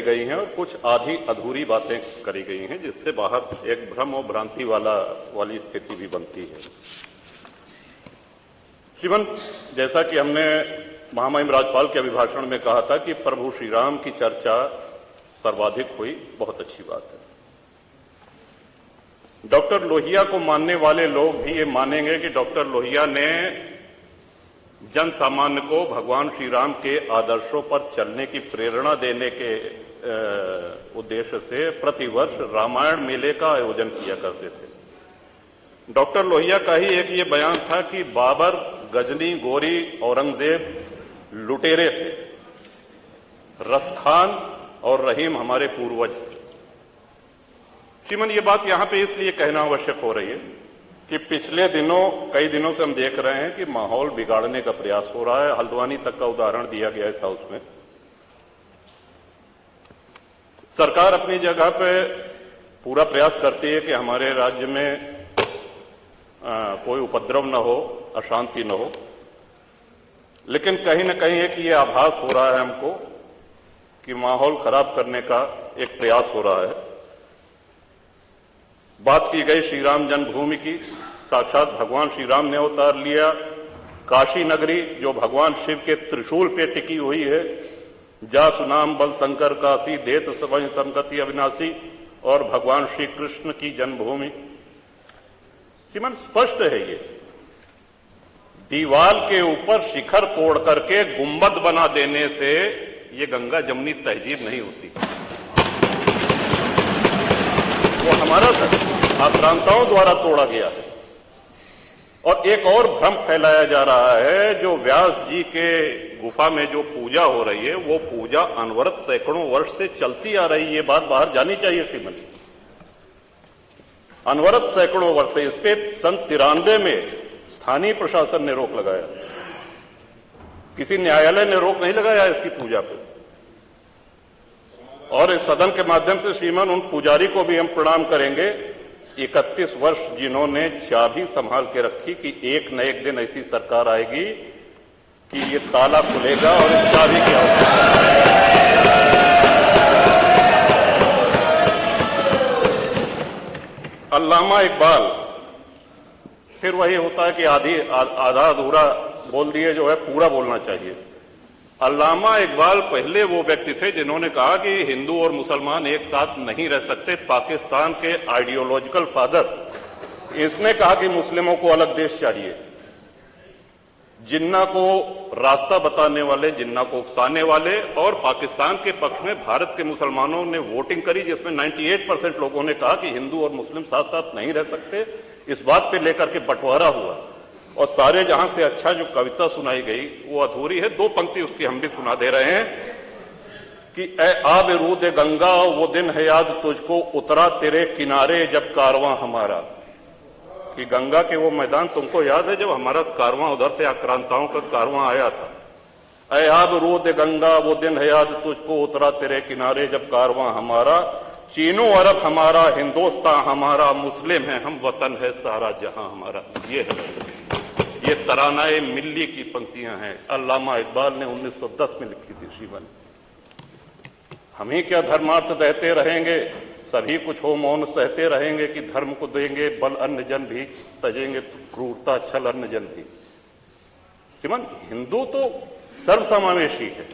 गई हैं और कुछ आधी अधूरी बातें करी गई हैं, जिससे बाहर एक भ्रम और भ्रांति वाली स्थिति भी बनती है। श्रीमान, जैसा कि हमने महामहिम राज्यपाल के अभिभाषण में कहा था कि प्रभु श्री राम की चर्चा सर्वाधिक हुई, बहुत अच्छी बात है। डॉक्टर लोहिया को मानने वाले लोग भी ये मानेंगे कि डॉक्टर लोहिया ने जन सामान्य को भगवान श्री राम के आदर्शों पर चलने की प्रेरणा देने के उद्देश्य से प्रतिवर्ष रामायण मेले का आयोजन किया करते थे। डॉक्टर लोहिया का ही एक ये बयान था कि बाबर, गजनी, गोरी, औरंगजेब लुटेरे थे, रसखान और रहीम हमारे पूर्वज। श्रीमन, ये बात यहां पे इसलिए कहना आवश्यक हो रही है कि पिछले कई दिनों से हम देख रहे हैं कि माहौल बिगाड़ने का प्रयास हो रहा है। हल्द्वानी तक का उदाहरण दिया गया इस हाउस में। सरकार अपनी जगह पे पूरा प्रयास करती है कि हमारे राज्य में कोई उपद्रव न हो, अशांति न हो, लेकिन कहीं न कहीं एक ये आभास हो रहा है हमको कि माहौल खराब करने का एक प्रयास हो रहा है। बात की गई श्री राम जन्मभूमि की, साक्षात भगवान श्री राम ने अवतार लिया। काशी नगरी जो भगवान शिव के त्रिशूल पे टिकी हुई है, जा सुनाम बल शंकर काशी, देत वहीं संगति अविनाशी, और भगवान श्री कृष्ण की जन्मभूमि। श्रीमान, स्पष्ट है ये दीवाल के ऊपर शिखर तोड़ करके गुंबद बना देने से ये गंगा जमुनी तहजीब नहीं होती। वो हमारा आक्रांताओं द्वारा तोड़ा गया है। और एक और भ्रम फैलाया जा रहा है, जो व्यास जी के गुफा में जो पूजा हो रही है, वो पूजा अनवरत सैकड़ों वर्ष से चलती आ रही है। ये बात बाहर जानी चाहिए श्रीमन। अनवरत सैकड़ों वर्ष से, इस पे सन 93 में स्थानीय प्रशासन ने रोक लगाया, किसी न्यायालय ने रोक नहीं लगाया इसकी पूजा पे। और इस सदन के माध्यम से श्रीमान उन पुजारी को भी हम प्रणाम करेंगे, 31 वर्ष जिन्होंने चाबी संभाल के रखी कि एक न एक दिन ऐसी सरकार आएगी कि ये ताला खुलेगा और इस चाबी की आवश्यकता है। अल्लामा इकबाल, फिर वही होता है कि आधा अधूरा बोल दिए जो है पूरा बोलना चाहिए। अल्लामा इकबाल पहले वो व्यक्ति थे जिन्होंने कहा कि हिंदू और मुसलमान एक साथ नहीं रह सकते। पाकिस्तान के आइडियोलॉजिकल फादर, इसने कहा कि मुस्लिमों को अलग देश चाहिए। जिन्ना को रास्ता बताने वाले, जिन्ना को उकसाने वाले, और पाकिस्तान के पक्ष में भारत के मुसलमानों ने वोटिंग करी, जिसमें 98% लोगों ने कहा कि हिंदू और मुस्लिम साथ साथ नहीं रह सकते। इस बात पे लेकर के बंटवारा हुआ और सारे जहां से अच्छा जो कविता सुनाई गई वो अधूरी है। 2 पंक्ति उसकी हम भी सुना दे रहे हैं कि ए आब रूद गंगा, वो दिन है याद तुझको, उतरा तेरे किनारे जब कारवां हमारा। कि गंगा के वो मैदान तुमको याद है जब हमारा कारवां उधर से आक्रांताओं का कारवां आया था। ए आब रूद गंगा, वो दिन है याद तुझको, उतरा तेरे किनारे जब कारवां हमारा। चीनो अरब हमारा, हिंदुस्तान हमारा, मुस्लिम है हम, वतन है सारा जहां हमारा। ये तरानाए मिल्ली की पंक्तियां हैं, अल्लामा इकबाल ने 1910 में लिखी थी श्रीमान। हम ही क्या धर्मार्थ देते रहेंगे, सभी कुछ हो मौन सहते रहेंगे, कि धर्म को देंगे बल अन्य जन भी, तजेंगे क्रूरता छल अन्य जन भी। श्रीमान, हिंदू तो सर्वसमावेशी है।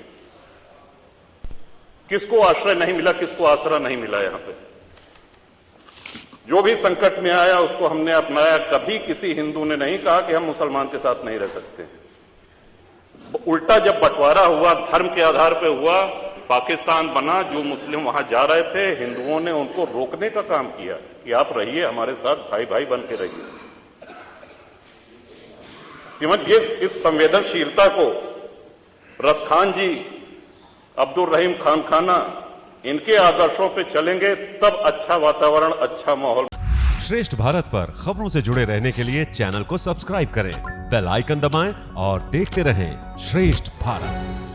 किसको आश्रय नहीं मिला, किसको आसरा नहीं मिला? यहां पे जो भी संकट में आया उसको हमने अपनाया। कभी किसी हिंदू ने नहीं कहा कि हम मुसलमान के साथ नहीं रह सकते। उल्टा जब बंटवारा हुआ, धर्म के आधार पर हुआ, पाकिस्तान बना, जो मुस्लिम वहां जा रहे थे, हिंदुओं ने उनको रोकने का काम किया कि आप रहिए हमारे साथ, भाई भाई बन के रहिए। ये इस संवेदनशीलता को रसखान जी, अब्दुल रहीम खान खाना, इनके आदर्शों पे चलेंगे तब अच्छा वातावरण, अच्छा माहौल। श्रेष्ठ भारत पर खबरों से जुड़े रहने के लिए चैनल को सब्सक्राइब करें, बेल आइकन दबाएं और देखते रहें श्रेष्ठ भारत।